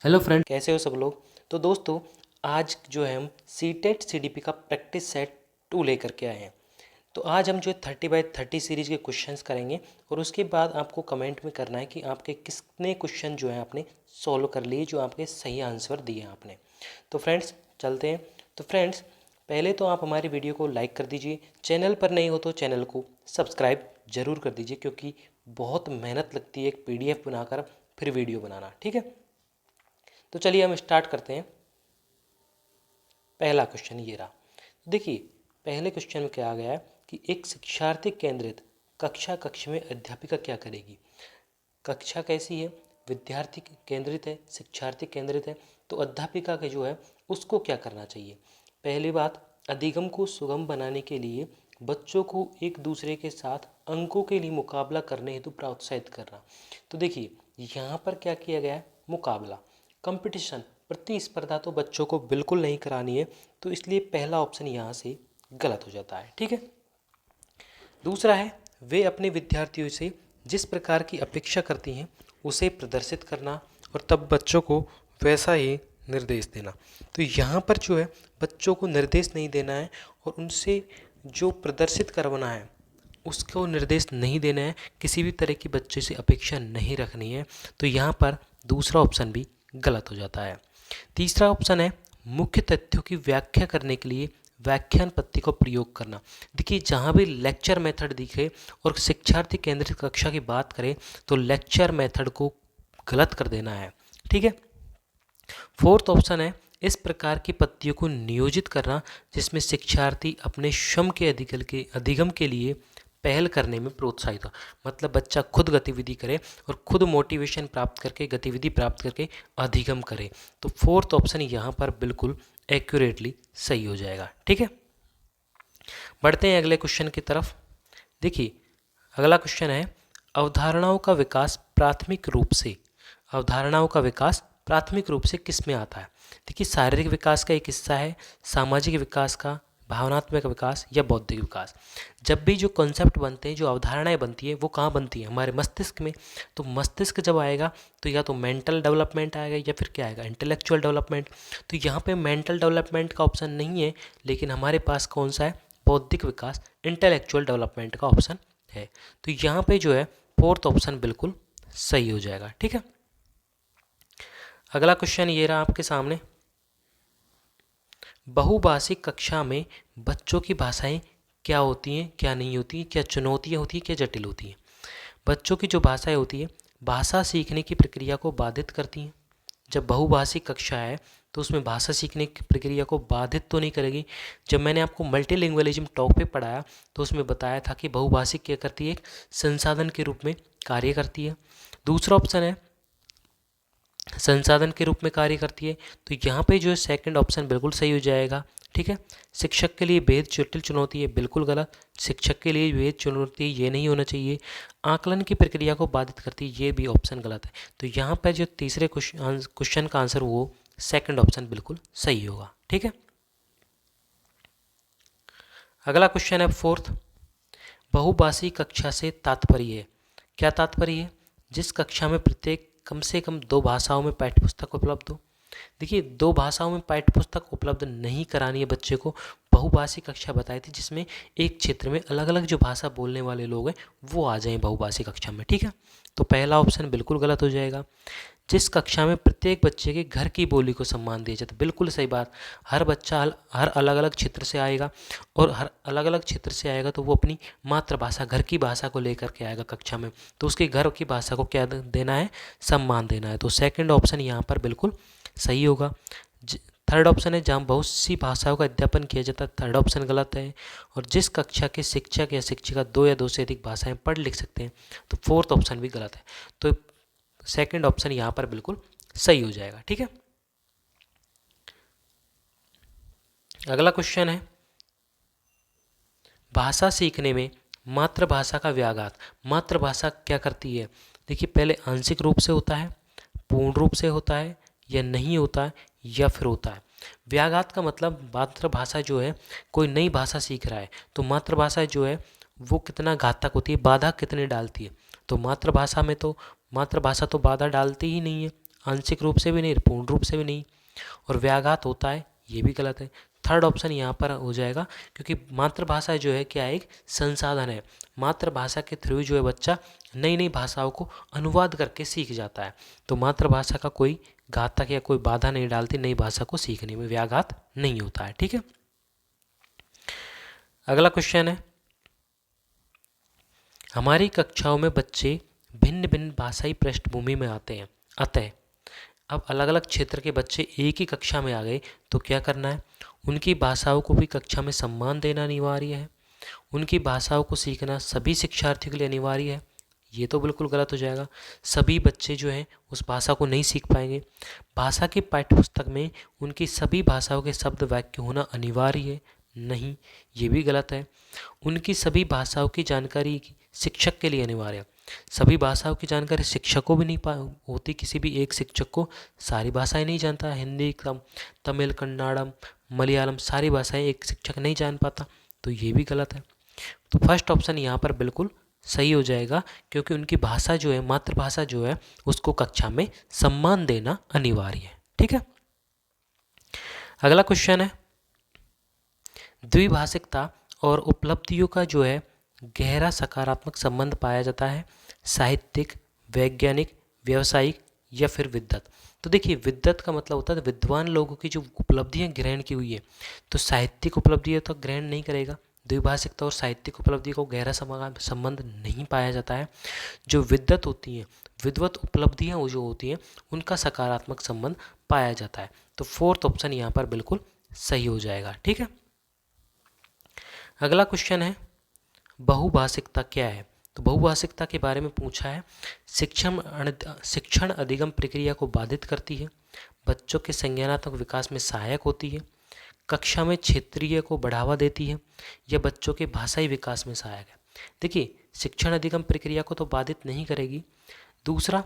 Hello friend, कैसे हो सब लोग। तो दोस्तों, आज जो है हम C TET C D P का प्रैक्टिस सेट 2 लेकर के आए हैं। तो आज हम जो 30x30 सीरीज के क्वेश्चंस करेंगे और उसके बाद आपको कमेंट में करना है कि आपके कितने क्वेश्चन जो हैं आपने सॉल्व कर लिए, जो आपके सही आंसर दिए हैं आपने। तो फ्रेंड्स चलते हैं। तो फ्रेंड्स, पहले तो आप हमारी वीडियो को लाइक कर दीजिए, चैनल पर नहीं हो तो चैनल को सब्सक्राइब जरूर कर दीजिए, क्योंकि बहुत मेहनत लगती है एक PDF बनाकर फिर वीडियो बनाना, ठीक है। तो चलिए हम स्टार्ट करते हैं। पहला क्वेश्चन ये रहा। देखिए, पहले क्वेश्चन में क्या आ गया है कि एक शिक्षार्थी केंद्रित कक्षा कक्ष में अध्यापिका क्या करेगी। कक्षा कैसी है, विद्यार्थी केंद्रित है, शिक्षार्थी केंद्रित है, तो अध्यापिका के जो है उसको क्या करना चाहिए। पहली बात, अधिगम को सुगम बनाने के लिए बच्चों को एक दूसरे के साथ अंकों के लिए मुकाबला करने हेतु प्रोत्साहित करना। तो देखिए, यहाँ पर क्या किया गया है, मुकाबला, कंपटीशन, प्रतिस्पर्धा तो बच्चों को बिल्कुल नहीं करानी है। तो इसलिए पहला ऑप्शन यहाँ से गलत हो जाता है, ठीक है। दूसरा है, वे अपने विद्यार्थियों से जिस प्रकार की अपेक्षा करती हैं उसे प्रदर्शित करना और तब बच्चों को वैसा ही निर्देश देना। तो यहाँ पर जो है बच्चों को निर्देश नहीं देना है और उनसे जो प्रदर्शित करवाना है उसको निर्देश नहीं देना है, किसी भी तरह की बच्चे से अपेक्षा नहीं रखनी है। तो यहाँ पर दूसरा ऑप्शन भी गलत हो जाता है। तीसरा ऑप्शन है, मुख्य तथ्यों की व्याख्या करने के लिए व्याख्यान पत्ती का प्रयोग करना। देखिए, जहाँ भी लेक्चर मेथड दिखे और शिक्षार्थी केंद्रित कक्षा की बात करें तो लेक्चर मेथड को गलत कर देना है, ठीक है। फोर्थ ऑप्शन है, इस प्रकार की पत्तियों को नियोजित करना जिसमें शिक्षार्थी अपने श्रम के अधिगम के लिए पहल करने में प्रोत्साहित हो। मतलब बच्चा खुद गतिविधि करे और खुद मोटिवेशन प्राप्त करके, गतिविधि प्राप्त करके अधिगम करे। तो फोर्थ ऑप्शन यहाँ पर बिल्कुल एक्यूरेटली सही हो जाएगा, ठीक है। बढ़ते हैं अगले क्वेश्चन की तरफ। देखिए, अगला क्वेश्चन है, अवधारणाओं का विकास प्राथमिक रूप से, अवधारणाओं का विकास प्राथमिक रूप से किस में आता है। देखिए, शारीरिक विकास का एक हिस्सा है, सामाजिक विकास का, भावनात्मक विकास या बौद्धिक विकास। जब भी जो कॉन्सेप्ट बनते हैं, जो अवधारणाएं बनती हैं, वो कहाँ बनती हैं, हमारे मस्तिष्क में। तो मस्तिष्क जब आएगा तो या तो मेंटल डेवलपमेंट आएगा या फिर क्या आएगा, इंटेलेक्चुअल डेवलपमेंट। तो यहाँ पे मेंटल डेवलपमेंट का ऑप्शन नहीं है, लेकिन हमारे पास कौन सा है, बौद्धिक विकास, इंटेलेक्चुअल डेवलपमेंट का ऑप्शन है। तो यहाँ पे जो है फोर्थ ऑप्शन बिल्कुल सही हो जाएगा, ठीक है। अगला क्वेश्चन ये रहा आपके सामने, बहुभाषिक कक्षा में बच्चों की भाषाएं क्या होती हैं, क्या नहीं होती, क्या चुनौतियां होती हैं, क्या जटिल होती हैं। बच्चों की जो भाषाएं होती है, भाषा सीखने की प्रक्रिया को बाधित करती हैं। जब बहुभाषिक कक्षा है तो उसमें भाषा सीखने की प्रक्रिया को बाधित तो नहीं करेगी। जब मैंने आपको मल्टीलिंगुअलिज्म टॉक पे पढ़ाया तो उसमें बताया था कि बहुभाषिक क्या करती है, एक संसाधन के रूप में कार्य करती है। दूसरा ऑप्शन है, संसाधन के रूप में कार्य करती है। तो यहाँ पे जो है सेकंड ऑप्शन बिल्कुल सही हो जाएगा, ठीक है। शिक्षक के लिए भेद जटिल चुनौती है, बिल्कुल गलत। शिक्षक के लिए भेद चुनौती ये नहीं होना चाहिए। आकलन की प्रक्रिया को बाधित करती है, ये भी ऑप्शन गलत है। तो यहाँ पर जो तीसरे क्वेश्चन का आंसर वो सेकंड ऑप्शन बिल्कुल सही होगा, ठीक है। अगला क्वेश्चन है फोर्थ, बहुभाषी कक्षा से तात्पर्य है। क्या तात्पर्य है, जिस कक्षा में प्रत्येक कम से कम 2 भाषाओं में पाठ्यपुस्तक उपलब्ध हो। देखिए, 2 भाषाओं में पाठ्यपुस्तक उपलब्ध नहीं करानी है बच्चे को। बहुभाषी कक्षा बताई थी जिसमें एक क्षेत्र में अलग अलग जो भाषा बोलने वाले लोग हैं वो आ जाएं बहुभाषी कक्षा में, ठीक है। तो पहला ऑप्शन बिल्कुल गलत हो जाएगा। जिस कक्षा में प्रत्येक बच्चे के घर की बोली को सम्मान दिया जाता है, बिल्कुल सही बात। हर बच्चा हर अलग अलग क्षेत्र से आएगा और हर अलग अलग क्षेत्र से आएगा तो वो अपनी मातृभाषा, घर की भाषा को लेकर के आएगा कक्षा में। तो उसके घर की भाषा को क्या देना है, सम्मान देना है। तो सेकंड ऑप्शन यहाँ पर बिल्कुल सही होगा। थर्ड ऑप्शन है, जहाँ बहुत सी भाषाओं का अध्यापन किया जाता है, थर्ड ऑप्शन गलत है। और जिस कक्षा के शिक्षक या शिक्षिका 2 या 2 से अधिक भाषाएं पढ़ लिख सकते हैं, तो फोर्थ ऑप्शन भी गलत है। तो सेकंड ऑप्शन यहाँ पर बिल्कुल सही हो जाएगा, ठीक है। अगला क्वेश्चन है, भाषा सीखने में मातृभाषा का व्याघात। मातृभाषा क्या करती है। देखिए, पहले आंशिक रूप से होता है, पूर्ण रूप से होता है, या नहीं होता है, या फिर होता है। व्याघात का मतलब मातृभाषा जो है, कोई नई भाषा सीख रहा है तो मातृभाषा जो है वो कितना घातक होती है, बाधा कितने डालती है। तो मातृभाषा तो बाधा डालती ही नहीं है, आंशिक रूप से भी नहीं, पूर्ण रूप से भी नहीं। और व्याघात होता है, ये भी गलत है। थर्ड ऑप्शन यहाँ पर हो जाएगा, क्योंकि मातृभाषा जो है क्या, एक संसाधन है। मातृभाषा के थ्रू जो है बच्चा नई नई भाषाओं को अनुवाद करके सीख जाता है। तो मातृभाषा का कोई घातक या कोई बाधा नहीं डालती नई भाषा को सीखने में, व्याघात नहीं होता है। ठीक है, अगला क्वेश्चन है, हमारी कक्षाओं में बच्चे भिन्न भिन्न भाषाई पृष्ठभूमि में आते हैं, अतः अब अलग अलग क्षेत्र के बच्चे एक ही कक्षा में आ गए तो क्या करना है, उनकी भाषाओं को भी कक्षा में सम्मान देना अनिवार्य है। उनकी भाषाओं को सीखना सभी शिक्षार्थियों के लिए अनिवार्य है। ये तो बिल्कुल गलत हो जाएगा, सभी बच्चे जो हैं उस भाषा को नहीं सीख पाएंगे। भाषा की पाठ्यपुस्तक में उनकी सभी भाषाओं के शब्द वाक्य होना अनिवार्य है, नहीं, ये भी गलत है। उनकी सभी भाषाओं की जानकारी शिक्षक के लिए अनिवार्य है, सभी भाषाओं की जानकारी शिक्षक को भी नहीं होती, किसी भी एक शिक्षक को सारी भाषाएं नहीं जानता, हिंदी, तमिल, कन्नड़म, मलयालम सारी भाषाएं एक शिक्षक नहीं जान पाता, तो ये भी गलत है। तो फर्स्ट ऑप्शन यहाँ पर बिल्कुल सही हो जाएगा, क्योंकि उनकी भाषा जो है, मातृभाषा जो है, उसको कक्षा में सम्मान देना अनिवार्य है। ठीक है, अगला क्वेश्चन है, द्विभाषिकता और उपलब्धियों का जो है गहरा सकारात्मक संबंध पाया जाता है, साहित्यिक, वैज्ञानिक, व्यावसायिक या फिर विद्वत। तो देखिए, विद्वत का मतलब होता है विद्वान लोगों की जो उपलब्धियां ग्रहण की हुई है, तो साहित्यिक उपलब्धियां तो ग्रहण नहीं करेगा। द्विभाषिकता और साहित्यिक उपलब्धि को गहरा संबंध नहीं पाया जाता है। जो विद्वत होती हैं, विद्वत उपलब्धियां जो होती हैं, उनका सकारात्मक संबंध पाया जाता है। तो फोर्थ ऑप्शन यहाँ पर बिल्कुल सही हो जाएगा। ठीक है, अगला क्वेश्चन है, बहुभाषिकता क्या है। तो बहुभाषिकता के बारे में पूछा है, शिक्षण अधिगम प्रक्रिया को बाधित करती है, बच्चों के संज्ञानात्मक विकास में सहायक होती है, कक्षा में क्षेत्रीय को बढ़ावा देती है, या बच्चों के भाषाई विकास में सहायक है। देखिए, शिक्षण अधिगम प्रक्रिया को तो बाधित नहीं करेगी। दूसरा,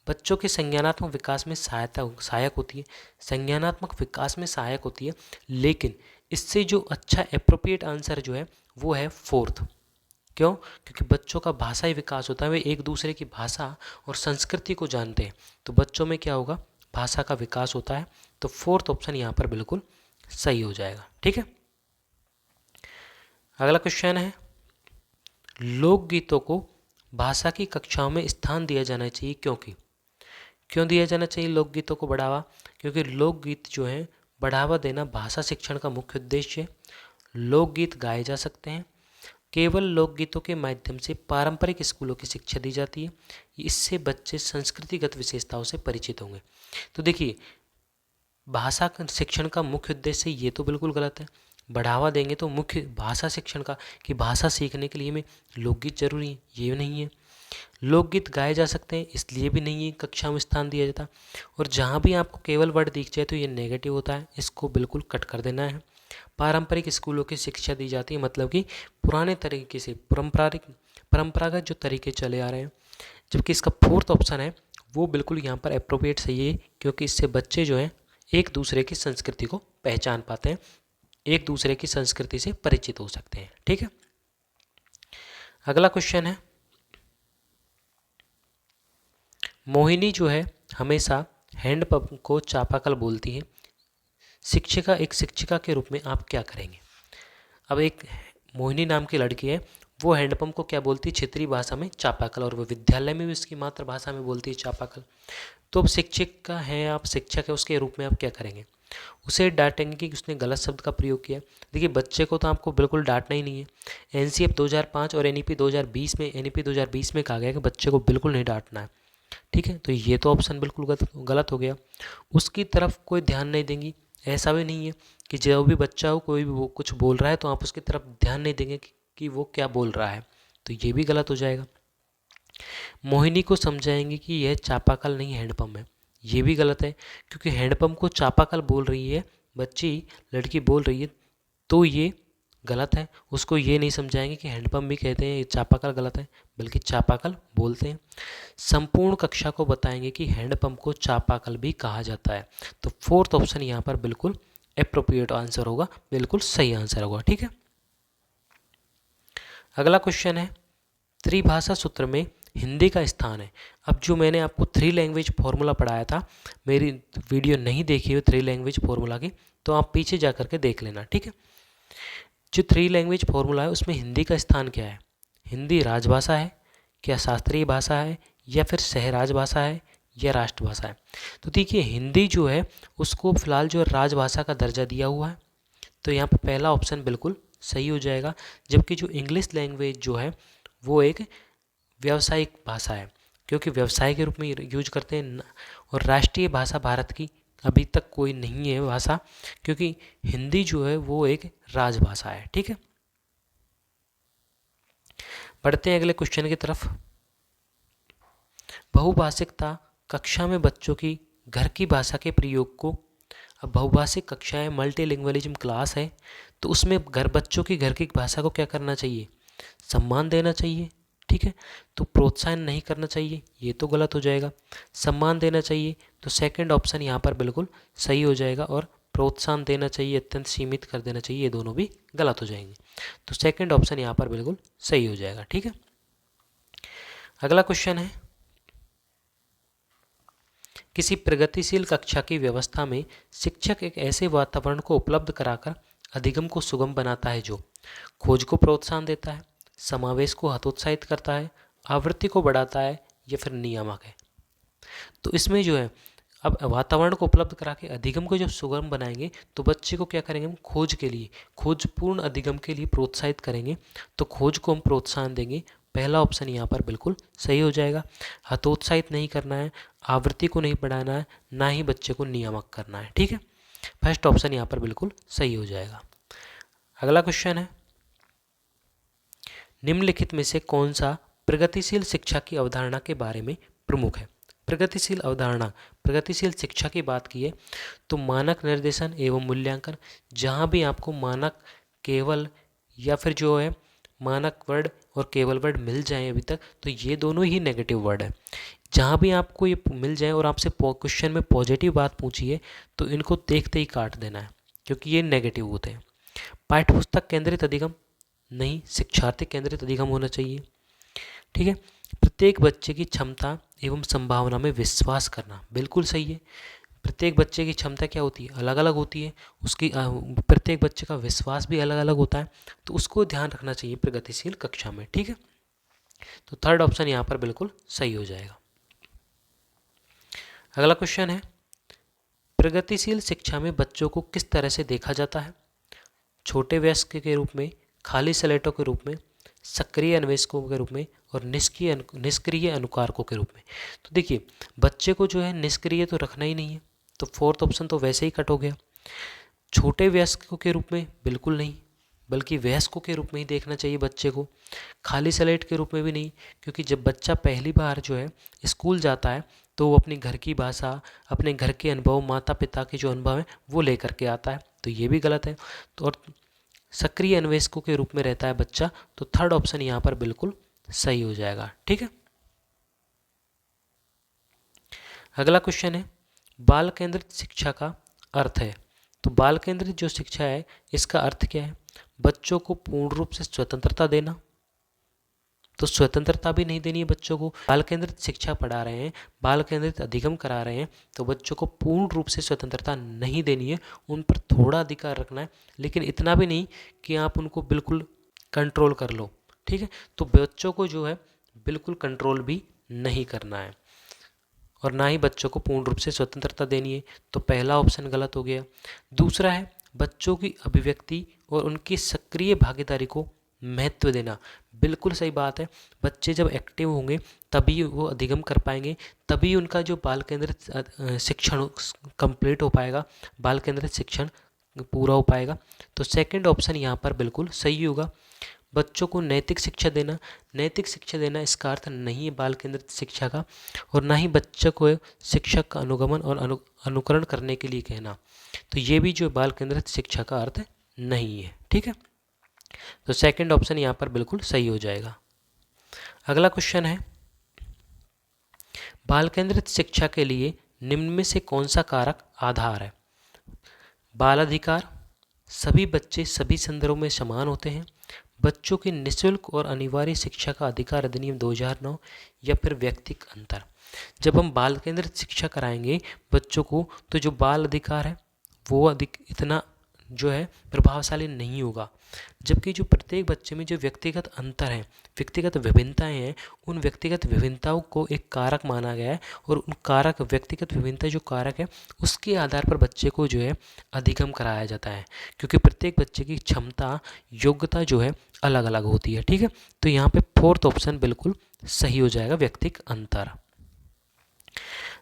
बच्चों के संज्ञानात्मक विकास में सहायक होती है, संज्ञानात्मक विकास में सहायक होती है, लेकिन इससे जो अच्छा एप्रोप्रिएट आंसर जो है वो है फोर्थ। क्यों? क्योंकि बच्चों का भाषाई विकास होता है, वे एक दूसरे की भाषा और संस्कृति को जानते हैं, तो बच्चों में क्या होगा, भाषा का विकास होता है। तो फोर्थ ऑप्शन यहाँ पर बिल्कुल सही हो जाएगा। ठीक है, अगला क्वेश्चन है, लोकगीतों को भाषा की कक्षाओं में स्थान दिया जाना चाहिए, क्यों दिया जाना चाहिए लोकगीतों को बढ़ावा? क्योंकि लोकगीत जो है बढ़ावा देना भाषा शिक्षण का मुख्य उद्देश्य है। लोकगीत गाए जा सकते हैं, केवल लोकगीतों के माध्यम से पारंपरिक स्कूलों की शिक्षा दी जाती है, इससे बच्चे संस्कृतिगत विशेषताओं से परिचित होंगे। तो देखिए, भाषा शिक्षण का मुख्य उद्देश्य ये तो बिल्कुल गलत है। बढ़ावा देंगे तो मुख्य भाषा शिक्षण का, कि भाषा सीखने के लिए में लोकगीत जरूरी है, ये नहीं है। लोकगीत गाए जा सकते हैं, इसलिए भी नहीं है कक्षा में स्थान दिया जाता। और जहाँ भी आपको केवल वर्ड दिख जाए तो ये नेगेटिव होता है, इसको बिल्कुल कट कर देना है। पारंपरिक स्कूलों की शिक्षा दी जाती है, मतलब कि पुराने तरीके से परंपरागत जो तरीके चले आ रहे हैं। जबकि इसका फोर्थ ऑप्शन है वो बिल्कुल यहाँ पर अप्रोप्रिएट सही है, क्योंकि इससे बच्चे जो हैं एक दूसरे की संस्कृति को पहचान पाते हैं, एक दूसरे की संस्कृति से परिचित हो सकते हैं। ठीक है, अगला क्वेश्चन है, मोहिनी जो है हमेशा हैंडपंप को चापाकल बोलती है, शिक्षिका एक शिक्षिका के रूप में आप क्या करेंगे? अब एक मोहिनी नाम की लड़की है, वो हैंडपंप को क्या बोलती है, क्षेत्रीय भाषा में चापाकल, और वो विद्यालय में भी उसकी मातृभाषा में बोलती है चापाकल। तो अब शिक्षिका है आप, शिक्षक है, उसके रूप में आप क्या करेंगे? उसे डांटेंगे कि उसने गलत शब्द का प्रयोग किया। देखिए, बच्चे को तो आपको बिल्कुल डांटना ही नहीं है। एनसीएफ 2005 और एनईपी 2020 में कहा गया कि बच्चे को बिल्कुल नहीं डांटना है। ठीक है, तो ये तो ऑप्शन बिल्कुल गलत हो गया। उसकी तरफ कोई ध्यान नहीं देंगी, ऐसा भी नहीं है कि जो भी बच्चा हो, कोई भी वो कुछ बोल रहा है तो आप उसकी तरफ ध्यान नहीं देंगे कि वो क्या बोल रहा है, तो ये भी गलत हो जाएगा। मोहिनी को समझाएंगे कि यह चापाकल नहीं हैंडपंप है, ये भी गलत है, क्योंकि हैंडपंप को चापाकल बोल रही है बच्ची, लड़की बोल रही है, तो ये गलत है। उसको ये नहीं समझाएंगे कि हैंडपंप भी कहते हैं, चापाकल गलत है, बल्कि चापाकल बोलते हैं। संपूर्ण कक्षा को बताएंगे कि हैंडपंप को चापाकल भी कहा जाता है। तो फोर्थ ऑप्शन यहाँ पर बिल्कुल एप्रोप्रिएट आंसर होगा, बिल्कुल सही आंसर होगा। ठीक है, अगला क्वेश्चन है, त्रिभाषा सूत्र में हिंदी का स्थान है। अब जो मैंने आपको 3 लैंग्वेज फॉर्मूला पढ़ाया था, मेरी वीडियो नहीं देखी हो 3 लैंग्वेज फॉर्मूला की, तो आप पीछे जा करके देख लेना, ठीक है। जो 3 लैंग्वेज फॉर्मूला है उसमें हिंदी का स्थान क्या है? हिंदी राजभाषा है, क्या शास्त्रीय भाषा है, या फिर सहराज भाषा है, या राष्ट्रभाषा है? तो देखिए हिंदी जो है उसको फिलहाल जो राजभाषा का दर्जा दिया हुआ है, तो यहाँ पर पहला ऑप्शन बिल्कुल सही हो जाएगा। जबकि जो इंग्लिश लैंग्वेज जो है वो एक व्यावसायिक भाषा है, क्योंकि व्यवसाय के रूप में यूज करते हैं। और राष्ट्रीय भाषा भारत की अभी तक कोई नहीं है भाषा, क्योंकि हिंदी जो है वो एक राजभाषा है, ठीक है। बढ़ते हैं अगले क्वेश्चन की तरफ। बहुभाषिकता कक्षा में बच्चों की घर की भाषा के प्रयोग को, अब बहुभाषिक कक्षा है, मल्टीलिंगुअलिज्म क्लास है, तो उसमें बच्चों की घर की भाषा को क्या करना चाहिए? सम्मान देना चाहिए, ठीक है। तो प्रोत्साहन नहीं करना चाहिए, ये तो गलत हो जाएगा। सम्मान देना चाहिए, तो सेकंड ऑप्शन यहाँ पर बिल्कुल सही हो जाएगा। और प्रोत्साहन देना चाहिए, अत्यंत सीमित कर देना चाहिए, ये दोनों भी गलत हो जाएंगे। तो सेकंड ऑप्शन यहाँ पर बिल्कुल सही हो जाएगा, ठीक है। अगला क्वेश्चन है, किसी प्रगतिशील कक्षा की व्यवस्था में शिक्षक एक ऐसे वातावरण को उपलब्ध कराकर अधिगम को सुगम बनाता है जो खोज को प्रोत्साहन देता है, समावेश को हतोत्साहित करता है, आवृत्ति को बढ़ाता है, या फिर नियामक है। तो इसमें जो है, अब वातावरण को उपलब्ध करा के अधिगम को जब सुगम बनाएंगे तो बच्चे को क्या करेंगे हम? खोज के लिए, खोजपूर्ण अधिगम के लिए प्रोत्साहित करेंगे, तो खोज को हम प्रोत्साहन देंगे। पहला ऑप्शन यहाँ पर बिल्कुल सही हो जाएगा। हतोत्साहित नहीं करना है, आवृत्ति को नहीं बढ़ाना है, ना ही बच्चे को नियामक करना है, ठीक है। फर्स्ट ऑप्शन यहाँ पर बिल्कुल सही हो जाएगा। अगला क्वेश्चन है, निम्नलिखित में से कौन सा प्रगतिशील शिक्षा की अवधारणा के बारे में प्रमुख है? प्रगतिशील अवधारणा, प्रगतिशील शिक्षा की बात की है तो मानक निर्देशन एवं मूल्यांकन, जहाँ भी आपको मानक केवल या फिर जो है मानक वर्ड और केवल वर्ड मिल जाए अभी तक, तो ये दोनों ही नेगेटिव वर्ड है। जहाँ भी आपको ये मिल जाए और आपसे क्वेश्चन में पॉजिटिव बात पूछी है तो इनको देखते ही काट देना है, क्योंकि ये नेगेटिव होते हैं। पाठ्यपुस्तक केंद्रित अधिगम नहीं, शिक्षार्थी केंद्रित अधिगम होना चाहिए, ठीक है। प्रत्येक बच्चे की क्षमता एवं संभावना में विश्वास करना, बिल्कुल सही है। प्रत्येक बच्चे की क्षमता क्या होती है? अलग अलग होती है। उसकी प्रत्येक बच्चे का विश्वास भी अलग अलग होता है, तो उसको ध्यान रखना चाहिए प्रगतिशील कक्षा में, ठीक है। तो थर्ड ऑप्शन यहाँ पर बिल्कुल सही हो जाएगा। अगला क्वेश्चन है, प्रगतिशील शिक्षा में बच्चों को किस तरह से देखा जाता है? छोटे वयस्क के रूप में, खाली स्लेटों के रूप में, सक्रिय अन्वेषकों के रूप में, और निष्क्रिय अनुकारकों के रूप में। तो देखिए बच्चे को जो है निष्क्रिय तो रखना ही नहीं है, तो फोर्थ ऑप्शन तो वैसे ही कट हो गया। छोटे वयस्कों के रूप में बिल्कुल नहीं, बल्कि वयस्कों के रूप में ही देखना चाहिए बच्चे को। खाली स्लेट के रूप में भी नहीं, क्योंकि जब बच्चा पहली बार जो है स्कूल जाता है तो वो अपनी घर की भाषा, अपने घर के अनुभव, माता पिता के जो अनुभव हैं वो लेकर के आता है, तो ये भी गलत है। तो और सक्रिय अन्वेषकों के रूप में रहता है बच्चा, तो थर्ड ऑप्शन यहाँ पर बिल्कुल सही हो जाएगा, ठीक है। अगला क्वेश्चन है, बाल केंद्रित शिक्षा का अर्थ है। तो बाल केंद्रित जो शिक्षा है इसका अर्थ क्या है? बच्चों को पूर्ण रूप से स्वतंत्रता देना, तो स्वतंत्रता भी नहीं देनी है बच्चों को। बाल केंद्रित शिक्षा पढ़ा रहे हैं, बाल केंद्रित अधिगम करा रहे हैं, तो बच्चों को पूर्ण रूप से स्वतंत्रता नहीं देनी है, उन पर थोड़ा अधिकार रखना है, लेकिन इतना भी नहीं कि आप उनको बिल्कुल कंट्रोल कर लो, ठीक है। तो बच्चों को जो है बिल्कुल कंट्रोल भी नहीं करना है, और ना ही बच्चों को पूर्ण रूप से स्वतंत्रता देनी है, तो पहला ऑप्शन गलत हो गया। दूसरा है, बच्चों की अभिव्यक्ति और उनकी सक्रिय भागीदारी को महत्व देना, बिल्कुल सही बात है। बच्चे जब एक्टिव होंगे तभी वो अधिगम कर पाएंगे, तभी उनका जो बाल केंद्रित शिक्षण कंप्लीट हो पाएगा, बाल केंद्रित शिक्षण पूरा हो पाएगा। तो सेकंड ऑप्शन यहाँ पर बिल्कुल सही होगा। बच्चों को नैतिक शिक्षा देना, नैतिक शिक्षा देना इसका अर्थ नहीं है बाल केंद्रित शिक्षा का, और ना ही बच्चों को शिक्षक का अनुगमन और अनुकरण करने के लिए कहना, तो ये भी जो बाल केंद्रित शिक्षा का अर्थ नहीं है, ठीक है। तो सेकंड ऑप्शन यहाँ पर बिल्कुल सही हो जाएगा। अगला क्वेश्चन है, बाल केंद्रित शिक्षा के लिए निम्न में से कौन सा कारक आधार है? बाल अधिकार, सभी बच्चे सभी संदर्भों में समान होते हैं, बच्चों की निःशुल्क और अनिवार्य शिक्षा का अधिकार अधिनियम 2009 या फिर व्यक्तिगत अंतर। जब हम बाल केंद्रित शिक्षा कराएंगे बच्चों को तो जो बाल अधिकार है वो अधिक इतना जो है प्रभावशाली नहीं होगा, जबकि जो प्रत्येक बच्चे में जो व्यक्तिगत अंतर है, व्यक्तिगत विभिन्नताएं हैं, उन व्यक्तिगत विभिन्नताओं को एक कारक माना गया है और उन कारक व्यक्तिगत विभिन्नता जो कारक है उसके आधार पर बच्चे को जो है अधिगम कराया जाता है, क्योंकि प्रत्येक बच्चे की क्षमता योग्यता जो है अलग अलग होती है। ठीक है, तो यहाँ पे फोर्थ ऑप्शन बिल्कुल सही हो जाएगा, व्यक्तिगत अंतर।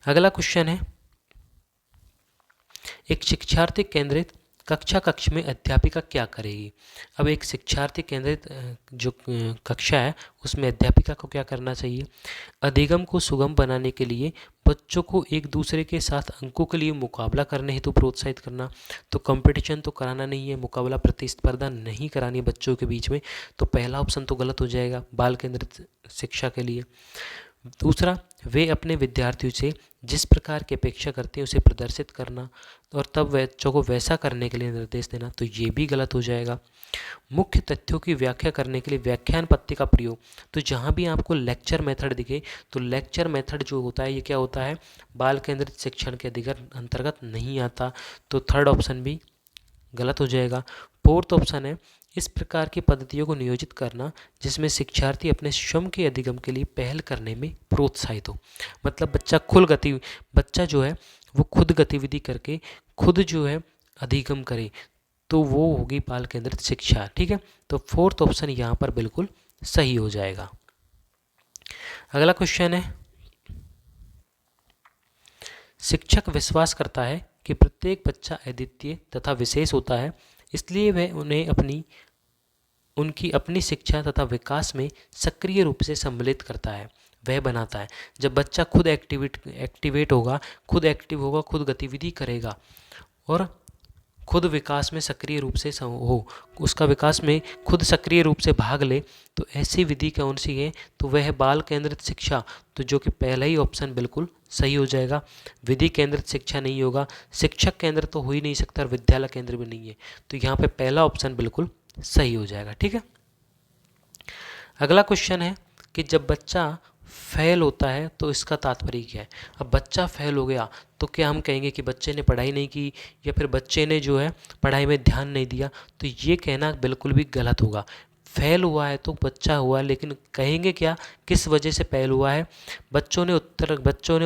अगला क्वेश्चन है, एक शिक्षार्थी केंद्रित कक्ष में अध्यापिका क्या करेगी। अब एक शिक्षार्थी केंद्रित जो कक्षा है उसमें अध्यापिका को क्या करना चाहिए। अधिगम को सुगम बनाने के लिए बच्चों को एक दूसरे के साथ अंकों के लिए मुकाबला करने हेतु प्रोत्साहित करना। तो कंपटीशन तो कराना नहीं है, मुकाबला प्रतिस्पर्धा नहीं करानी बच्चों के बीच में, तो पहला ऑप्शन तो गलत हो जाएगा बाल केंद्रित शिक्षा के लिए। दूसरा, वे अपने विद्यार्थियों से जिस प्रकार की अपेक्षा करते हैं उसे प्रदर्शित करना और तब बच्चों को वैसा करने के लिए निर्देश देना, तो ये भी गलत हो जाएगा। मुख्य तथ्यों की व्याख्या करने के लिए व्याख्यान पत्ति का प्रयोग, तो जहाँ भी आपको लेक्चर मेथड दिखे तो लेक्चर मेथड जो होता है ये क्या होता है, बाल केंद्रित शिक्षण के अंतर्गत नहीं आता, तो थर्ड ऑप्शन भी गलत हो जाएगा। फोर्थ ऑप्शन है, इस प्रकार की पद्धतियों को नियोजित करना जिसमें शिक्षार्थी अपने स्वयं के अधिगम के लिए पहल करने में प्रोत्साहित हो, मतलब बच्चा जो है वो खुद गतिविधि करके खुद जो है अधिगम करे, तो वो होगी बाल केंद्रित शिक्षा। ठीक है, तो फोर्थ ऑप्शन यहाँ पर बिल्कुल सही हो जाएगा। अगला क्वेश्चन है, शिक्षक विश्वास करता है कि प्रत्येक बच्चा अद्वितीय तथा विशेष होता है, इसलिए वह उन्हें उनकी अपनी शिक्षा तथा विकास में सक्रिय रूप से सम्मिलित करता है, वह बनाता है। जब बच्चा खुद एक्टिवेट होगा, खुद एक्टिव होगा, खुद गतिविधि करेगा और खुद विकास में सक्रिय रूप से हो, उसका विकास में खुद सक्रिय रूप से भाग ले, तो ऐसी विधि कौन सी है, तो वह है बाल केंद्रित शिक्षा, तो जो कि पहला ही ऑप्शन बिल्कुल सही हो जाएगा। विधि केंद्रित शिक्षा नहीं होगा, शिक्षक केंद्र तो हो ही नहीं सकता और विद्यालय केंद्र भी नहीं है, तो यहाँ पे पहला ऑप्शन बिल्कुल सही हो जाएगा। ठीक है, अगला क्वेश्चन है कि जब बच्चा फेल होता है तो इसका तात्पर्य क्या है। अब बच्चा फेल हो गया तो क्या हम कहेंगे कि बच्चे ने पढ़ाई नहीं की या फिर बच्चे ने जो है पढ़ाई में ध्यान नहीं दिया, तो ये कहना बिल्कुल भी गलत होगा। फेल हुआ है तो बच्चा हुआ, लेकिन कहेंगे क्या, किस वजह से फेल हुआ है, बच्चों ने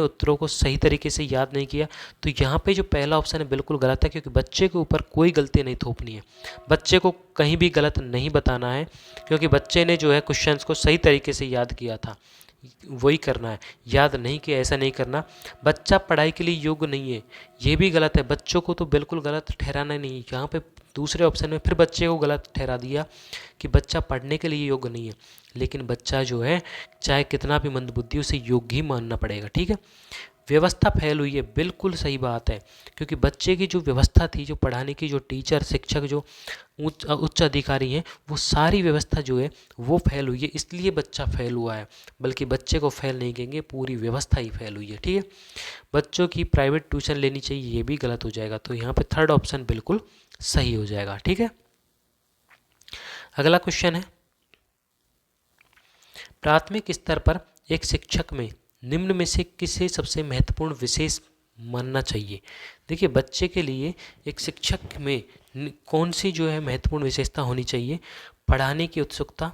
उत्तरों को सही तरीके से याद नहीं किया, तो यहाँ पे जो पहला ऑप्शन है बिल्कुल गलत है, क्योंकि बच्चे के ऊपर कोई गलती नहीं थोपनी है, बच्चे को कहीं भी गलत नहीं बताना है, क्योंकि बच्चे ने जो है क्वेश्चंस को सही तरीके से याद किया था, वही करना है, याद नहीं किया ऐसा नहीं करना। बच्चा पढ़ाई के लिए योग्य नहीं है, ये भी गलत है, बच्चों को तो बिल्कुल गलत ठहराना नहीं है। यहाँ पे दूसरे ऑप्शन में फिर बच्चे को गलत ठहरा दिया कि बच्चा पढ़ने के लिए योग्य नहीं है, लेकिन बच्चा जो है चाहे कितना भी मंदबुद्धि उसे योग्य ही मानना पड़ेगा। ठीक है, व्यवस्था फेल हुई है, बिल्कुल सही बात है, क्योंकि बच्चे की जो व्यवस्था थी, जो पढ़ाने की, जो टीचर शिक्षक जो उच्च अधिकारी हैं, वो सारी व्यवस्था जो है वो फेल हुई है, इसलिए बच्चा फेल हुआ है, बल्कि बच्चे को फेल नहीं कहेंगे, पूरी व्यवस्था ही फेल हुई है। ठीक है, बच्चों की प्राइवेट ट्यूशन लेनी चाहिए, ये भी गलत हो जाएगा, तो यहाँ पे थर्ड ऑप्शन बिल्कुल सही हो जाएगा। ठीक है, अगला क्वेश्चन है, प्राथमिक स्तर पर एक शिक्षक में निम्न में से किसे सबसे महत्वपूर्ण विशेष मानना चाहिए। देखिए, बच्चे के लिए एक शिक्षक में कौन सी जो है महत्वपूर्ण विशेषता होनी चाहिए, पढ़ाने की उत्सुकता,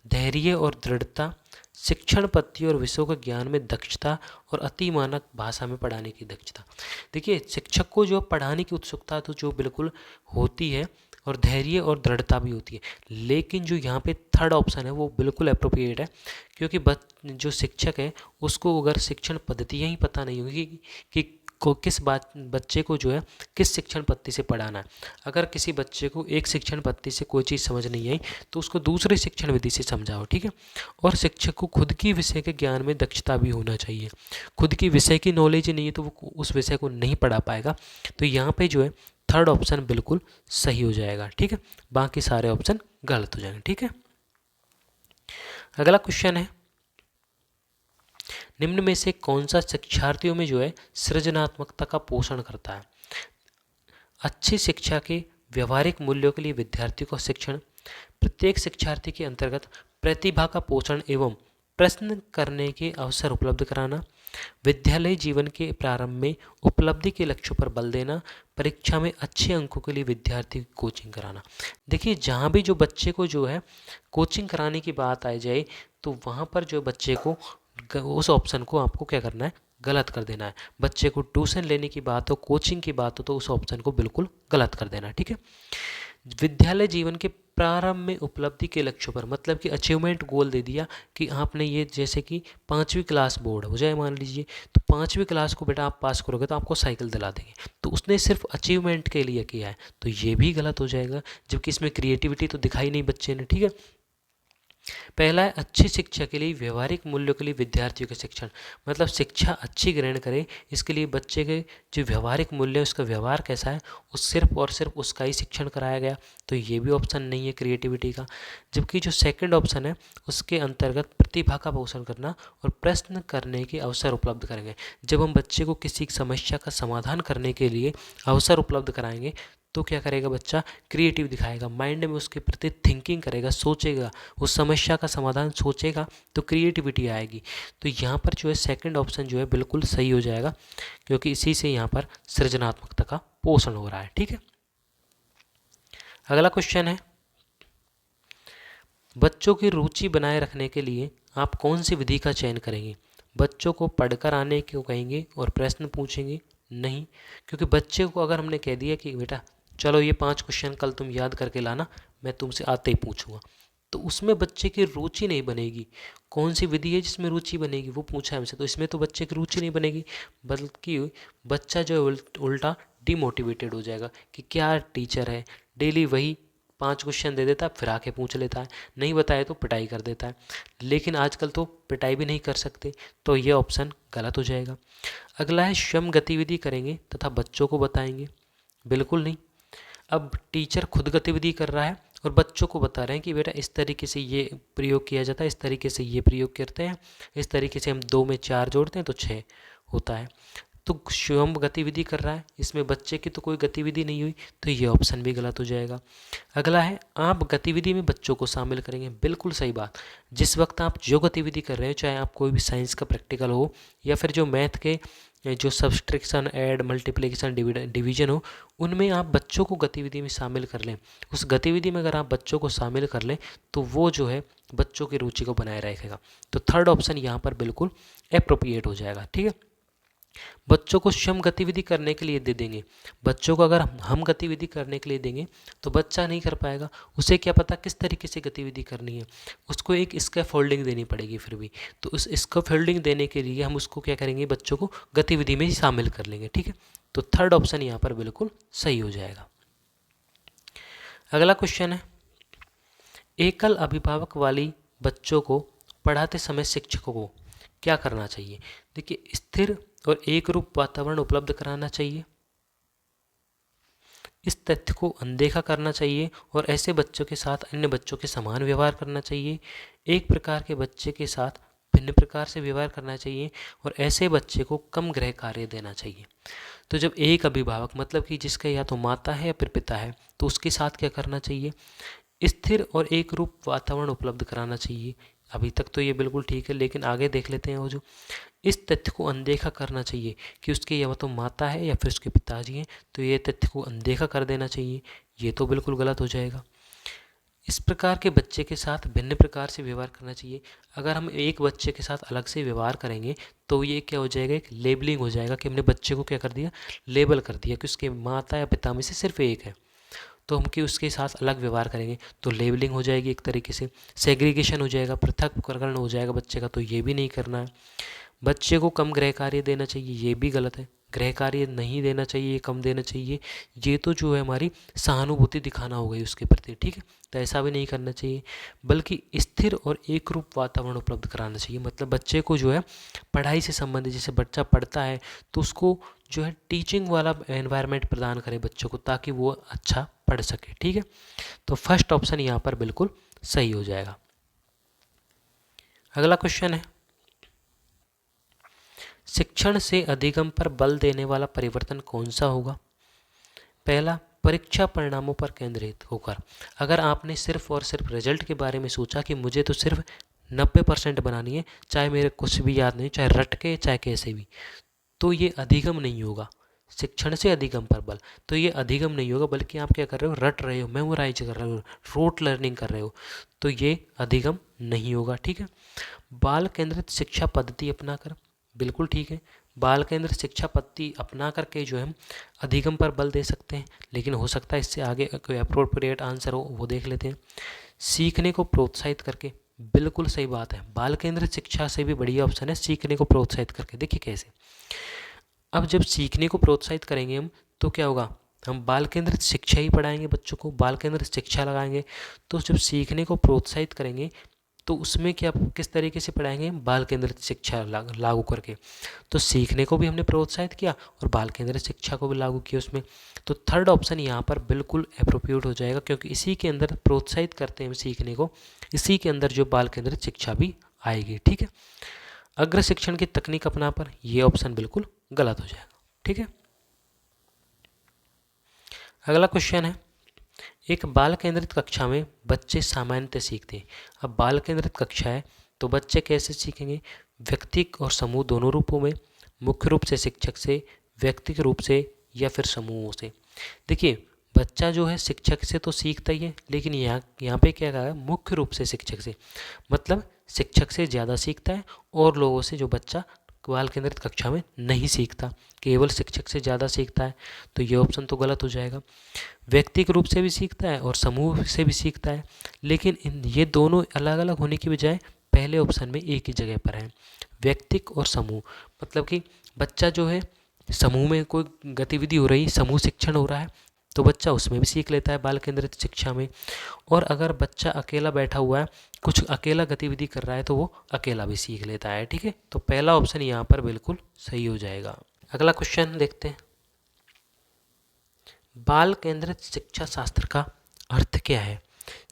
धैर्य और दृढ़ता, शिक्षण पद्धति और विषयों के ज्ञान में दक्षता और अति मानक भाषा में पढ़ाने की दक्षता। देखिए, शिक्षक को जो पढ़ाने की उत्सुकता तो जो बिल्कुल होती है और धैर्य और दृढ़ता भी होती है, लेकिन जो यहाँ पे थर्ड ऑप्शन है वो बिल्कुल अप्रोप्रिएट है, क्योंकि जो शिक्षक है उसको अगर शिक्षण पद्धतियाँ ही पता नहीं होगी कि किस बच्चे को जो है किस शिक्षण पद्धति से पढ़ाना है। अगर किसी बच्चे को एक शिक्षण पद्धति से कोई चीज़ समझ नहीं आई तो उसको दूसरे शिक्षण विधि से समझाओ। ठीक है, और शिक्षक को खुद की विषय के ज्ञान में दक्षता भी होना चाहिए, खुद की विषय की नॉलेज नहीं है तो वो उस विषय को नहीं पढ़ा पाएगा, तो यहाँ पे जो है थर्ड ऑप्शन बिल्कुल सही हो जाएगा। ठीक है, बाकी सारे ऑप्शन गलत हो जाएंगे। ठीक है, अगला क्वेश्चन है, निम्न में से कौन सा शिक्षार्थियों में जो है सृजनात्मकता का पोषण करता है। अच्छी शिक्षा के व्यवहारिक मूल्यों के लिए विद्यार्थियों का शिक्षण प्रत्येक शिक्षार्थी के अंतर्गत प्रतिभा का पोषण एवं प्रश्न करने के अवसर उपलब्ध कराना, विद्यालय जीवन के प्रारंभ में उपलब्धि के लक्ष्यों पर बल देना, परीक्षा में अच्छे अंकों के लिए विद्यार्थी की कोचिंग कराना। देखिए, जहाँ भी जो बच्चे को जो है कोचिंग कराने की बात आ जाए तो वहाँ पर जो बच्चे को उस ऑप्शन को आपको क्या करना है, गलत कर देना है। बच्चे को ट्यूशन लेने की बात हो, कोचिंग की बात हो, तो उस ऑप्शन को बिल्कुल गलत कर देना है। ठीक है। विद्यालय जीवन के प्रारंभ में उपलब्धि के लक्ष्यों पर, मतलब कि अचीवमेंट गोल दे दिया कि आपने ये, जैसे कि 5वीं क्लास बोर्ड हो जाए मान लीजिए, तो 5वीं क्लास को बेटा आप पास करोगे तो आपको साइकिल दिला देंगे, तो उसने सिर्फ अचीवमेंट के लिए किया है, तो ये भी गलत हो जाएगा, जबकि इसमें क्रिएटिविटी तो दिखाई नहीं बच्चे ने। ठीक है। पहला है अच्छी शिक्षा के लिए व्यवहारिक मूल्यों के लिए विद्यार्थियों का शिक्षण, मतलब शिक्षा अच्छी ग्रहण करे, इसके लिए बच्चे के जो व्यवहारिक मूल्य है, उसका व्यवहार कैसा है, उस सिर्फ और सिर्फ उसका ही शिक्षण कराया गया, तो ये भी ऑप्शन नहीं है क्रिएटिविटी का। जबकि जो सेकंड ऑप्शन है उसके अंतर्गत प्रतिभा का पोषण करना और प्रश्न करने के अवसर उपलब्ध करेंगे। जब हम बच्चे को किसी समस्या का समाधान करने के लिए अवसर उपलब्ध कराएंगे तो क्या करेगा बच्चा, क्रिएटिव दिखाएगा, माइंड में उसके प्रति थिंकिंग करेगा, सोचेगा, उस समस्या का समाधान सोचेगा, तो क्रिएटिविटी आएगी। तो यहाँ पर जो है सेकंड ऑप्शन जो है बिल्कुल सही हो जाएगा, क्योंकि इसी से यहाँ पर सृजनात्मकता का पोषण हो रहा है। ठीक है। अगला क्वेश्चन है, बच्चों की रुचि बनाए रखने के लिए आप कौन सी विधि का चयन करेंगे? बच्चों को पढ़कर आने को कहेंगे और प्रश्न पूछेंगे? नहीं, क्योंकि बच्चे को अगर हमने कह दिया कि बेटा चलो ये 5 क्वेश्चन कल तुम याद करके लाना, मैं तुमसे आते ही पूछूंगा, तो उसमें बच्चे की रुचि नहीं बनेगी। कौन सी विधि है जिसमें रुचि बनेगी, वो पूछा है हमसे, तो इसमें तो बच्चे की रुचि नहीं बनेगी, बल्कि बच्चा जो है उल्टा डिमोटिवेटेड हो जाएगा कि क्या टीचर है, डेली वही 5 क्वेश्चन दे देता है, फिर आके पूछ लेता है, नहीं बताए तो पिटाई कर देता है। लेकिन आजकल तो पिटाई भी नहीं कर सकते, तो ये ऑप्शन गलत हो जाएगा। अगला है श्रम गतिविधि करेंगे तथा बच्चों को बताएंगे? बिल्कुल नहीं। अब टीचर खुद गतिविधि कर रहा है और बच्चों को बता रहे हैं कि बेटा इस तरीके से ये प्रयोग किया जाता है, इस तरीके से ये प्रयोग करते हैं, इस तरीके से हम 2 में 4 जोड़ते हैं तो 6 होता है। तो स्वयं गतिविधि कर रहा है, इसमें बच्चे की तो कोई गतिविधि नहीं हुई, तो ये ऑप्शन भी गलत हो जाएगा। अगला है आप गतिविधि में बच्चों को शामिल करेंगे? बिल्कुल सही बात। जिस वक्त आप जो गतिविधि कर रहे हो, चाहे आप कोई भी साइंस का प्रैक्टिकल हो या फिर जो मैथ के जो सब्सट्रैक्शन, ऐड, मल्टीप्लिकेशन, डिवीजन हो, उनमें आप बच्चों को गतिविधि में शामिल कर लें, उस गतिविधि में अगर आप बच्चों को शामिल कर लें तो वो जो है बच्चों की रुचि को बनाए रखेगा। तो थर्ड ऑप्शन यहाँ पर बिल्कुल अप्रोप्रिएट हो जाएगा। ठीक है। बच्चों को स्वयं गतिविधि करने के लिए दे देंगे, बच्चों को अगर हम गतिविधि करने के लिए देंगे तो बच्चा नहीं कर पाएगा, उसे क्या पता किस तरीके से गतिविधि करनी है, उसको एक स्कैफोल्डिंग देनी पड़ेगी फिर भी, तो उस स्कैफोल्डिंग देने के लिए हम उसको क्या करेंगे, बच्चों को गतिविधि में ही शामिल कर लेंगे। ठीक है। तो थर्ड ऑप्शन यहाँ पर बिल्कुल सही हो जाएगा। अगला क्वेश्चन है, एकल अभिभावक वाली बच्चों को पढ़ाते समय शिक्षकों को क्या करना चाहिए? देखिए, स्थिर और एक रूप वातावरण उपलब्ध कराना चाहिए, इस तथ्य को अनदेखा करना चाहिए और ऐसे बच्चों के साथ अन्य बच्चों के समान व्यवहार करना चाहिए, एक प्रकार के बच्चे के साथ भिन्न प्रकार से व्यवहार करना चाहिए और ऐसे बच्चे को कम गृह कार्य देना चाहिए। तो जब एक अभिभावक, मतलब कि जिसका या तो माता है या फिर पिता है, तो उसके साथ क्या करना चाहिए, स्थिर और एक रूप वातावरण उपलब्ध कराना चाहिए। अभी तक तो ये बिल्कुल ठीक है, लेकिन आगे देख लेते हैं। वो जो इस तथ्य को अनदेखा करना चाहिए कि उसके या तो माता है या फिर उसके पिताजी हैं, तो ये तथ्य को अनदेखा कर देना चाहिए, ये तो बिल्कुल गलत हो जाएगा। इस प्रकार के बच्चे के साथ भिन्न प्रकार से व्यवहार करना चाहिए। अगर हम एक बच्चे के साथ अलग से व्यवहार करेंगे तो ये क्या हो जाएगा, एक लेबलिंग हो जाएगा कि हमने बच्चे को क्या कर दिया, लेबल कर दिया कि उसके माता या पिता में से सिर्फ एक है, तो हम कि उसके साथ अलग व्यवहार करेंगे तो लेबलिंग हो जाएगी, एक तरीके से सेग्रीगेशन हो जाएगा, पृथककरण हो जाएगा बच्चे का, तो ये भी नहीं करना है। बच्चे को कम गृह कार्य देना चाहिए, ये भी गलत है, गृह कार्य नहीं देना चाहिए, कम देना चाहिए, ये तो जो है हमारी सहानुभूति दिखाना हो गई उसके प्रति। ठीक है। तो ऐसा भी नहीं करना चाहिए, बल्कि स्थिर और एक रूप वातावरण उपलब्ध कराना चाहिए, मतलब बच्चे को जो है पढ़ाई से संबंधित, जैसे बच्चा पढ़ता है तो उसको जो है टीचिंग वाला एनवायरनमेंट प्रदान करे बच्चों को, ताकि वो अच्छा पढ़ सके। ठीक है। तो फर्स्ट ऑप्शन यहाँ पर बिल्कुल सही हो जाएगा। अगला क्वेश्चन है, शिक्षण से अधिगम पर बल देने वाला परिवर्तन कौन सा होगा? पहला, परीक्षा परिणामों पर केंद्रित होकर। अगर आपने सिर्फ और सिर्फ रिजल्ट के बारे में सोचा कि मुझे तो सिर्फ 90% बनानी है, चाहे मेरे कुछ भी याद नहीं, चाहे रट के चाहे कैसे भी, तो ये अधिगम नहीं होगा। शिक्षण से अधिगम पर बल, तो ये अधिगम नहीं होगा, बल्कि आप क्या कर रहे हो, रट रहे हो, मेमोराइज कर रहे हो, रोट लर्निंग कर रहे हो, तो ये अधिगम नहीं होगा। ठीक है। बाल केंद्रित शिक्षा पद्धति अपनाकर, बिल्कुल ठीक है, बाल केंद्रित शिक्षा पद्धति अपना करके जो है हम अधिगम पर बल दे सकते हैं, लेकिन हो सकता है इससे आगे कोई अप्रोप्रिएट आंसर हो, वो देख लेते हैं। सीखने को प्रोत्साहित करके, बिल्कुल सही बात है, बाल केंद्रित शिक्षा से भी बढ़िया ऑप्शन है सीखने को प्रोत्साहित करके। देखिए कैसे, अब जब सीखने को प्रोत्साहित करेंगे हम, तो क्या होगा, हम बाल केंद्रित शिक्षा ही पढ़ाएंगे बच्चों को, बाल केंद्रित शिक्षा लगाएंगे, तो जब सीखने को प्रोत्साहित करेंगे तो उसमें क्या, किस तरीके से पढ़ाएंगे, बाल केंद्रित शिक्षा लागू करके। तो सीखने को भी हमने प्रोत्साहित किया और बाल केंद्रित शिक्षा को भी लागू किया उसमें। तो थर्ड ऑप्शन यहाँ पर बिल्कुल अप्रोप्रिएट हो जाएगा, क्योंकि इसी के अंदर प्रोत्साहित करते हैं हम सीखने को, इसी के अंदर जो बाल केंद्रित शिक्षा भी आएगी। ठीक है। अग्र शिक्षण की तकनीक अपना पर, यह ऑप्शन बिल्कुल गलत हो जाएगा। ठीक है। अगला क्वेश्चन है, एक बाल केंद्रित कक्षा में बच्चे सामान्यतः सीखते हैं। अब बाल केंद्रित कक्षा है तो बच्चे कैसे सीखेंगे, व्यक्तिक और समूह दोनों रूपों में, मुख्य रूप से शिक्षक से, व्यक्तिगत रूप से, या फिर समूहों से। देखिए बच्चा जो है शिक्षक से तो सीखता ही है, लेकिन यहाँ पे क्या कहा है, मुख्य रूप से शिक्षक से, मतलब शिक्षक से ज़्यादा सीखता है और लोगों से जो बच्चा बाल केंद्रित कक्षा में नहीं सीखता, केवल शिक्षक से ज़्यादा सीखता है, तो ये ऑप्शन तो गलत हो जाएगा। व्यक्तिगत रूप से भी सीखता है और समूह से भी सीखता है, लेकिन ये दोनों अलग अलग होने की बजाय पहले ऑप्शन में एक ही जगह पर है, व्यक्तिक और समूह। मतलब कि बच्चा जो है समूह में कोई गतिविधि हो रही, समूह शिक्षण हो रहा है, तो बच्चा उसमें भी सीख लेता है बाल केंद्रित शिक्षा में। और अगर बच्चा अकेला बैठा हुआ है, कुछ अकेला गतिविधि कर रहा है, तो वो अकेला भी सीख लेता है। ठीक है। तो पहला ऑप्शन यहाँ पर बिल्कुल सही हो जाएगा। अगला क्वेश्चन देखते हैं, बाल केंद्रित शिक्षा शास्त्र का अर्थ क्या है।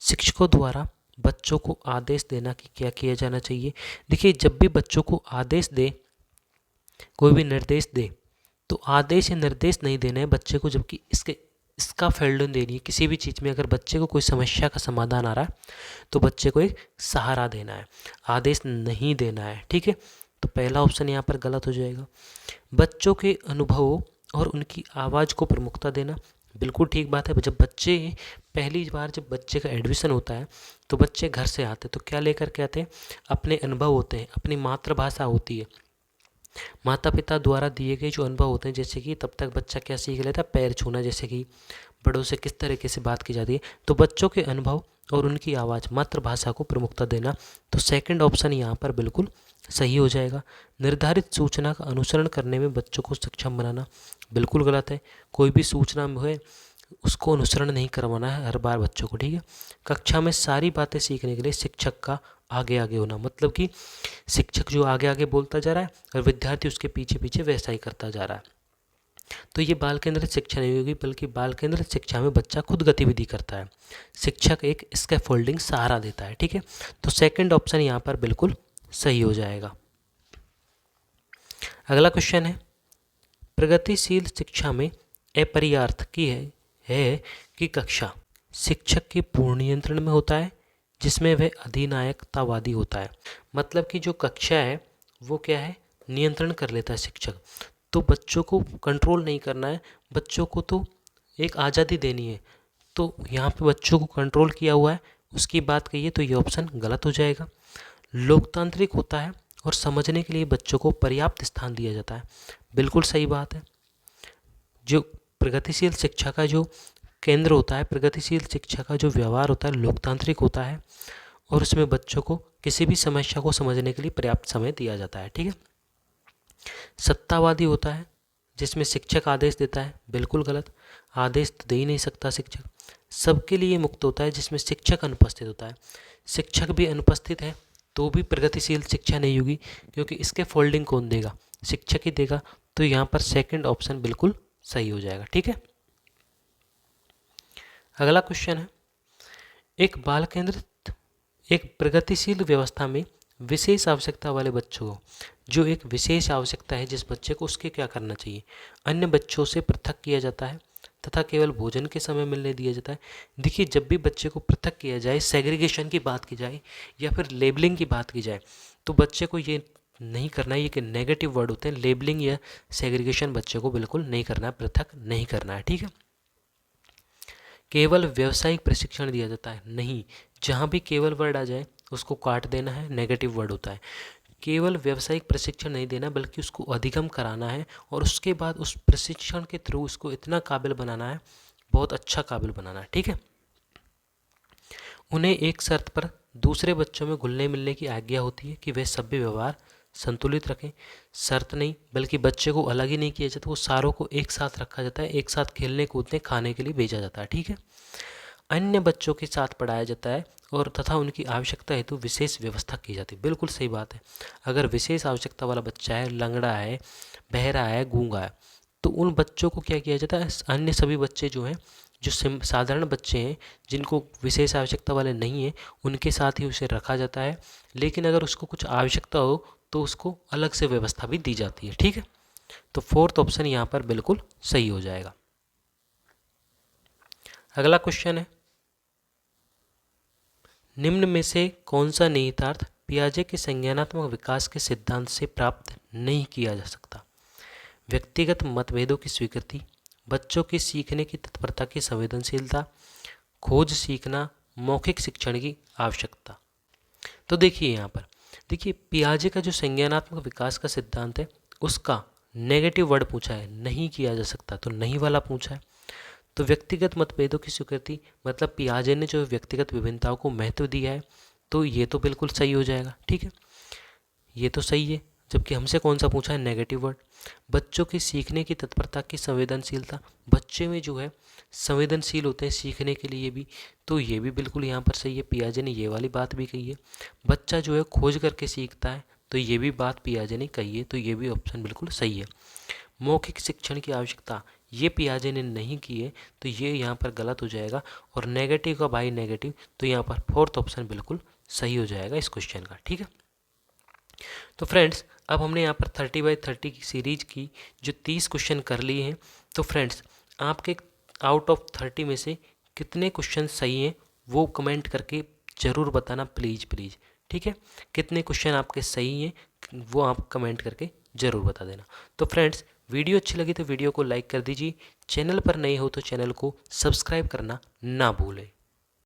शिक्षकों द्वारा बच्चों को आदेश देना कि क्या किया जाना चाहिए। देखिए जब भी बच्चों को आदेश दे, कोई भी निर्देश दे, तो आदेश या निर्देश नहीं देना है बच्चे को, जबकि इसका फील्डिंग देनी है। किसी भी चीज़ में अगर बच्चे को कोई समस्या का समाधान आ रहा है तो बच्चे को एक सहारा देना है, आदेश नहीं देना है। ठीक है। तो पहला ऑप्शन यहाँ पर गलत हो जाएगा। बच्चों के अनुभवों और उनकी आवाज़ को प्रमुखता देना, बिल्कुल ठीक बात है। जब बच्चे पहली बार जब बच्चे का एडमिशन होता है तो बच्चे घर से आते हैं तो क्या लेकर के आते हैं, अपने अनुभव होते हैं, अपनी मातृभाषा होती है, माता पिता द्वारा दिए गए जो अनुभव होते हैं। जैसे कि तब तक बच्चा क्या सीख लेता है, पैर छूना, जैसे कि बड़ों से किस तरीके से बात की जाती है। तो बच्चों के अनुभव और उनकी आवाज़, मातृभाषा को प्रमुखता देना, तो सेकंड ऑप्शन यहाँ पर बिल्कुल सही हो जाएगा। निर्धारित सूचना का अनुसरण करने में बच्चों को सक्षम बनाना, बिल्कुल गलत है। कोई भी सूचना है उसको अनुसरण नहीं करवाना है हर बार बच्चों को। ठीक है। कक्षा में सारी बातें सीखने के लिए शिक्षक का आगे आगे होना, मतलब कि शिक्षक जो आगे आगे बोलता जा रहा है और विद्यार्थी उसके पीछे पीछे वैसा ही करता जा रहा है, तो ये बाल केंद्रित शिक्षा नहीं होगी, बल्कि बाल केंद्रित शिक्षा में बच्चा खुद गतिविधि करता है, शिक्षक एक स्कैफोल्डिंग सहारा देता है। ठीक है। तो सेकंड ऑप्शन यहाँ पर बिल्कुल सही हो जाएगा। अगला क्वेश्चन है, प्रगतिशील शिक्षा में अपरिहार्य की है कि कक्षा शिक्षक के पूर्ण नियंत्रण में होता है, जिसमें वह अधिनायकतावादी होता है। मतलब कि जो कक्षा है वो क्या है, नियंत्रण कर लेता है शिक्षक, तो बच्चों को कंट्रोल नहीं करना है, बच्चों को तो एक आज़ादी देनी है। तो यहाँ पे बच्चों को कंट्रोल किया हुआ है, उसकी बात कहिए तो ये ऑप्शन गलत हो जाएगा। लोकतांत्रिक होता है और समझने के लिए बच्चों को पर्याप्त स्थान दिया जाता है, बिल्कुल सही बात है। जो प्रगतिशील शिक्षा का जो केंद्र होता है, प्रगतिशील शिक्षा का जो व्यवहार होता है लोकतांत्रिक होता है, और उसमें बच्चों को किसी भी समस्या को समझने के लिए पर्याप्त समय दिया जाता है। ठीक है। सत्तावादी होता है जिसमें शिक्षक आदेश देता है, बिल्कुल गलत, आदेश तो दे ही नहीं सकता शिक्षक। सबके लिए मुक्त होता है जिसमें शिक्षक अनुपस्थित होता है, शिक्षक भी अनुपस्थित है तो भी प्रगतिशील शिक्षा नहीं होगी, क्योंकि इसके फोल्डिंग कौन देगा, शिक्षक ही देगा। तो यहाँ पर सेकंड ऑप्शन बिल्कुल सही हो जाएगा। ठीक है। अगला क्वेश्चन है, एक प्रगतिशील व्यवस्था में विशेष आवश्यकता वाले बच्चों को, जो एक विशेष आवश्यकता है जिस बच्चे को, उसके क्या करना चाहिए, अन्य बच्चों से पृथक किया जाता है, तथा केवल भोजन के समय मिलने दिया जाता है। देखिए, जब भी बच्चे को पृथक किया जाए, सेग्रीगेशन की बात की जाए या फिर लेबलिंग की बात की जाए, तो बच्चे को ये नहीं करना है, ये कि नेगेटिव वर्ड होते हैं, लेबलिंग या सेग्रीगेशन बच्चे को बिल्कुल नहीं करना है, पृथक नहीं करना है, ठीक है। केवल व्यावसायिक प्रशिक्षण दिया जाता है, नहीं, जहाँ भी केवल वर्ड आ जाए उसको काट देना है, नेगेटिव वर्ड होता है। केवल व्यावसायिक प्रशिक्षण नहीं देना, बल्कि उसको अधिगम कराना है और उसके बाद उस प्रशिक्षण के थ्रू उसको इतना काबिल बनाना है, बहुत अच्छा काबिल बनाना है, ठीक है। उन्हें एक शर्त पर दूसरे बच्चों में घुलने मिलने की आज्ञा होती है कि वे सभ्य व्यवहार संतुलित रखें। शर्त नहीं, बल्कि बच्चे को अलग ही नहीं किया जाता, वो सारों को एक साथ रखा जाता है, एक साथ खेलने कूदने खाने के लिए भेजा जाता है, ठीक है। अन्य बच्चों के साथ पढ़ाया जाता है और तथा उनकी आवश्यकता हेतु विशेष व्यवस्था की जाती है। बिल्कुल सही बात है। अगर विशेष आवश्यकता वाला बच्चा है, लंगड़ा है, बहरा है, गूंगा है, तो उन बच्चों को क्या किया जाता है, अन्य सभी बच्चे जो हैं, जो साधारण बच्चे हैं, जिनको विशेष आवश्यकता वाले नहीं हैं, उनके साथ ही उसे रखा जाता है। लेकिन अगर उसको कुछ आवश्यकता हो तो उसको अलग से व्यवस्था भी दी जाती है, ठीक है। तो फोर्थ ऑप्शन यहाँ पर बिल्कुल सही हो जाएगा। अगला क्वेश्चन है, निम्न में से कौन सा निहितार्थ पियाजे के संज्ञानात्मक विकास के सिद्धांत से प्राप्त नहीं किया जा सकता? व्यक्तिगत मतभेदों की स्वीकृति, बच्चों के सीखने की तत्परता की संवेदनशीलता, खोज सीखना, मौखिक शिक्षण की आवश्यकता। तो देखिए यहाँ पर, देखिए पियाजे का जो संज्ञानात्मक विकास का सिद्धांत है उसका नेगेटिव वर्ड पूछा है, नहीं किया जा सकता, तो नहीं वाला पूछा है। तो व्यक्तिगत मतभेदों की स्वीकृति मतलब पियाजे ने जो व्यक्तिगत विभिन्नताओं को महत्व दिया है, तो ये तो बिल्कुल सही हो जाएगा, ठीक है, ये तो सही है। जबकि हमसे कौन सा पूछा है, नेगेटिव वर्ड। बच्चों की सीखने की तत्परता की संवेदनशीलता, बच्चे में जो है संवेदनशील होते हैं सीखने के लिए भी, तो ये भी बिल्कुल यहाँ पर सही है, पियाजे ने ये वाली बात भी कही है। बच्चा जो है खोज करके सीखता है, तो ये भी बात पियाजे ने कही है, तो ये भी ऑप्शन बिल्कुल सही है। मौखिक शिक्षण की आवश्यकता, ये पियाजे ने नहीं की है, तो ये यहाँ पर गलत हो जाएगा। और नेगेटिव का बाई नेगेटिव, तो यहाँ पर फोर्थ ऑप्शन बिल्कुल सही हो जाएगा इस क्वेश्चन का, ठीक है। तो फ्रेंड्स, अब हमने यहाँ पर 30/30 की सीरीज की जो 30 क्वेश्चन कर लिए हैं। तो फ्रेंड्स, आपके आउट ऑफ 30 में से कितने क्वेश्चन सही हैं वो कमेंट करके ज़रूर बताना, प्लीज़ प्लीज़, ठीक है। कितने क्वेश्चन आपके सही हैं वो आप कमेंट करके ज़रूर बता देना। तो फ्रेंड्स, वीडियो अच्छी लगी तो वीडियो को लाइक कर दीजिए, चैनल पर नए हो तो चैनल को सब्सक्राइब करना ना भूलें।